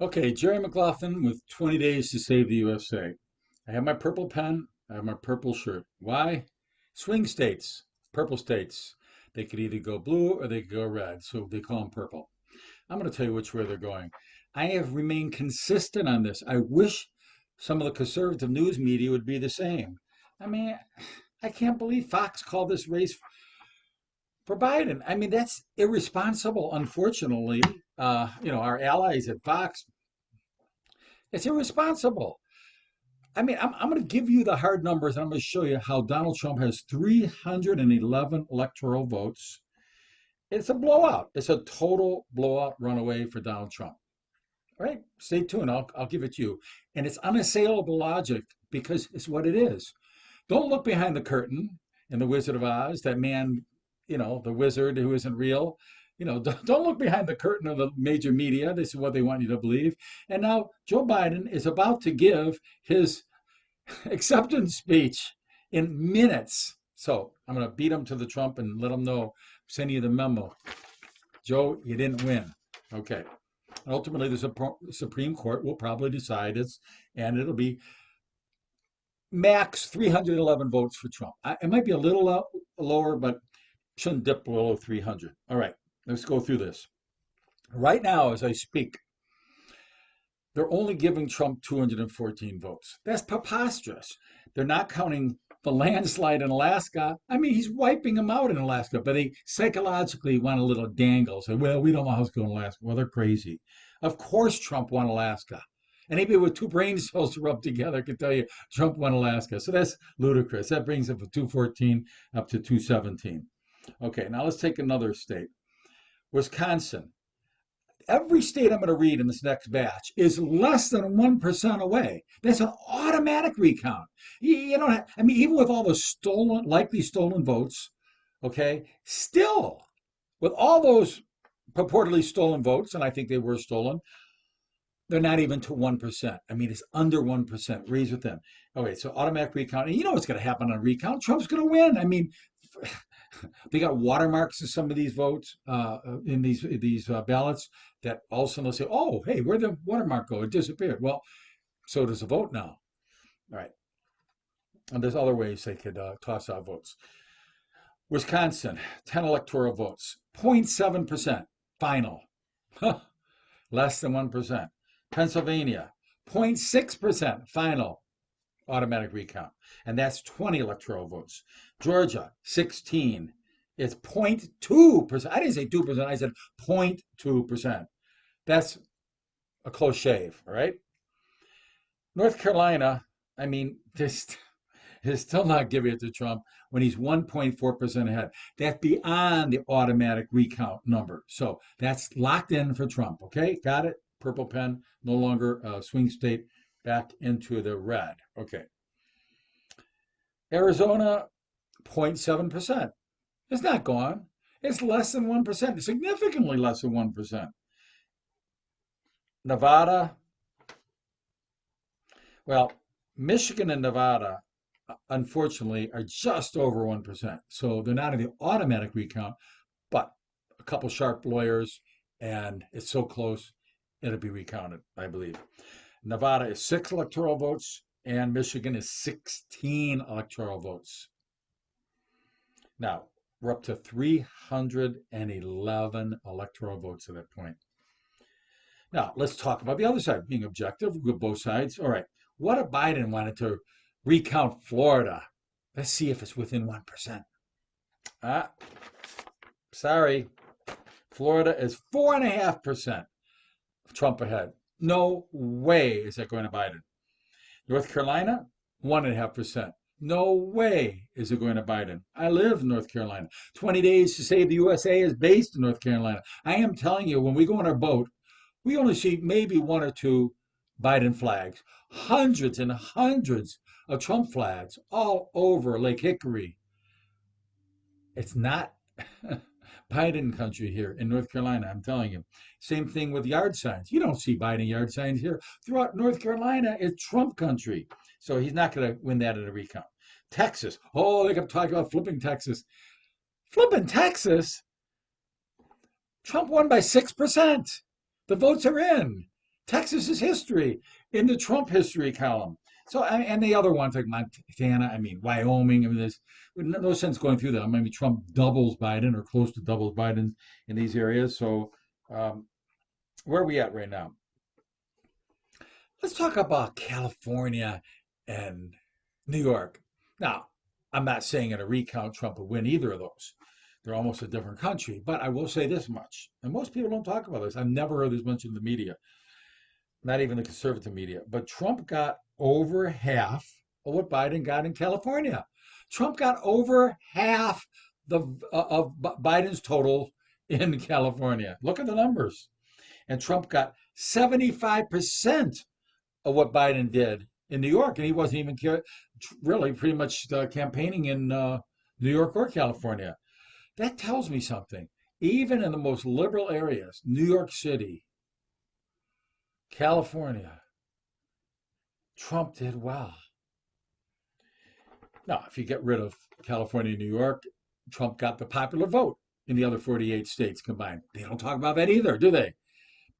Okay, Jerry McLaughlin with 20 Days to Save the USA. I have my purple pen, I have my purple shirt. Why? Swing states, purple states. They could either go blue or they could go red, so they call them purple. I'm going to tell you which way they're going. I have remained consistent on this. I wish some of the conservative news media would be the same. I mean, I can't believe Fox called this race for Biden. I mean, that's irresponsible, unfortunately. Our allies at Fox, it's irresponsible. I mean, I'm going to give you the hard numbers and I'm going to show you how Donald Trump has 311 electoral votes. It's a blowout. It's a total blowout runaway for Donald Trump. All right, stay tuned. I'll give it to you. And it's unassailable logic because it's what it is. Don't look behind the curtain in The Wizard of Oz, that man, the wizard who isn't real. Don't look behind the curtain of the major media. This is what they want you to believe. And now Joe Biden is about to give his acceptance speech in minutes. So I'm going to beat him to the Trump and let him know, send you the memo. Joe, you didn't win. Okay. Ultimately, the Supreme Court will probably decide this, and it'll be max 311 votes for Trump. It might be a little lower, but shouldn't dip below 300. All right, let's go through this. Right now, as I speak, they're only giving Trump 214 votes. That's preposterous. They're not counting the landslide in Alaska. I mean, he's wiping them out in Alaska, but they psychologically want a little dangle. Say, well, we don't know how it's going in Alaska. Well, they're crazy. Of course, Trump won Alaska. Anybody with two brain cells to rub together can tell you Trump won Alaska. So that's ludicrous. That brings it from 214 up to 217. Okay, now let's take another state. Wisconsin. Every state I'm going to read in this next batch is less than 1% away. That's an automatic recount. You don't have, I mean, even with all the likely stolen votes, okay, still, with all those purportedly stolen votes, and I think they were stolen, they're not even to 1%. I mean, it's under 1%, reads with them. Okay, so automatic recount. And you know what's going to happen on recount? Trump's going to win. I mean, they got watermarks in some of these votes, in these ballots, that all of a sudden they'll say, "Oh, hey, where'd the watermark go? It disappeared." Well, so does the vote now. All right, and there's other ways they could toss out votes. Wisconsin, 10 electoral votes, 0.7% final, less than 1%. Pennsylvania, 0.6% final, automatic recount. And that's 20 electoral votes. Georgia, 16. It's 0.2%. I didn't say 2%, I said 0.2%. That's a close shave, all right? North Carolina, I mean, this is still not giving it to Trump when he's 1.4% ahead. That's beyond the automatic recount number. So that's locked in for Trump, okay? Got it? Purple pen, no longer a swing state, back into the red. Okay. Arizona, 0.7%. It's not gone. It's less than 1%, significantly less than 1%. Nevada, well, Michigan and Nevada, unfortunately, are just over 1%. So they're not in the automatic recount, but a couple sharp lawyers, and it's so close, it'll be recounted, I believe. Nevada is 6 electoral votes, and Michigan is 16 electoral votes. Now, we're up to 311 electoral votes at that point. Now, let's talk about the other side, being objective with both sides. All right, what if Biden wanted to recount Florida? Let's see if it's within 1%. Ah, sorry. Florida is 4.5%. Trump ahead. No way is that going to Biden. North Carolina, 1.5%. No way is it going to Biden. I live in North Carolina. 20 Days to Save the USA is based in North Carolina. I am telling you, when we go on our boat, we only see maybe one or two Biden flags, hundreds and hundreds of Trump flags all over Lake Hickory. It's not Biden country here in North Carolina, I'm telling you. Same thing with yard signs. You don't see Biden yard signs here. Throughout North Carolina, it's Trump country. So he's not going to win that in a recount. Texas. Oh, they kept talking about flipping Texas. Flipping Texas? Trump won by 6%. The votes are in. Texas is history in the Trump history column. So, and the other ones like Montana, I mean, Wyoming, I mean, there's no sense going through them. I mean, Trump doubles Biden or close to doubles Biden in these areas. So, um, where are we at right now? Let's talk about California and New York. Now, I'm not saying in a recount Trump would win either of those. They're almost a different country. But I will say this much, and most people don't talk about this. I've never heard this mentioned in the media, not even the conservative media. But Trump got over half of what Biden got in California. Trump got over half of Biden's total in California. Look at the numbers. And Trump got 75% of what Biden did in New York, and he wasn't even really pretty much campaigning in New York or California. That tells me something. Even in the most liberal areas, New York City, California, Trump did well. Now, if you get rid of California and New York, Trump got the popular vote in the other 48 states combined. They don't talk about that either, do they?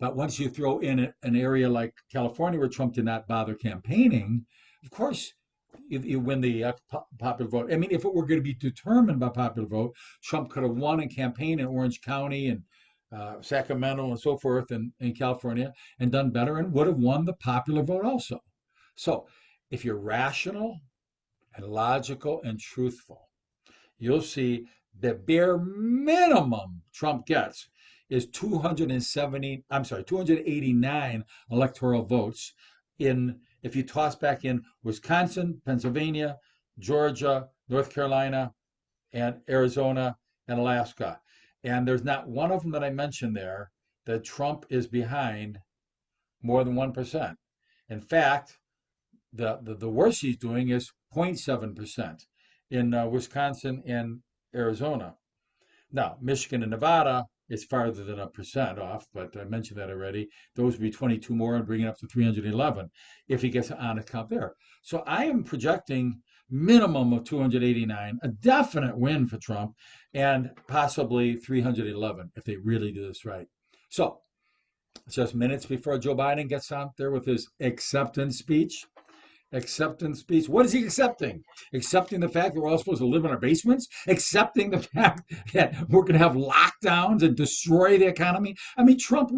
But once you throw in an area like California where Trump did not bother campaigning, of course, you win the popular vote. I mean, if it were going to be determined by popular vote, Trump could have won a campaign in Orange County and Sacramento and so forth in California and done better and would have won the popular vote also. So if you're rational and logical and truthful, you'll see the bare minimum Trump gets is 289 electoral votes in, if you toss back in Wisconsin, Pennsylvania, Georgia, North Carolina, and Arizona and Alaska. And there's not one of them that I mentioned there that Trump is behind more than 1%. In fact, the worst he's doing is 0.7% in Wisconsin and Arizona. Now, Michigan and Nevada is farther than 1% off, but I mentioned that already. Those would be 22 more and bring it up to 311 if he gets an honest count there. So I am projecting minimum of 289, a definite win for Trump, and possibly 311 if they really do this right. So just minutes before Joe Biden gets out there with his acceptance speech. Acceptance speech. What is he accepting? Accepting the fact that we're all supposed to live in our basements? Accepting the fact that we're going to have lockdowns and destroy the economy? I mean, Trump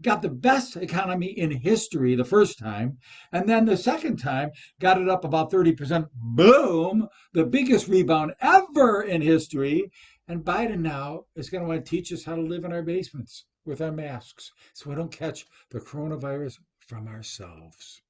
got the best economy in history the first time, and then the second time got it up about 30%. Boom! The biggest rebound ever in history. And Biden now is going to want to teach us how to live in our basements with our masks so we don't catch the coronavirus from ourselves.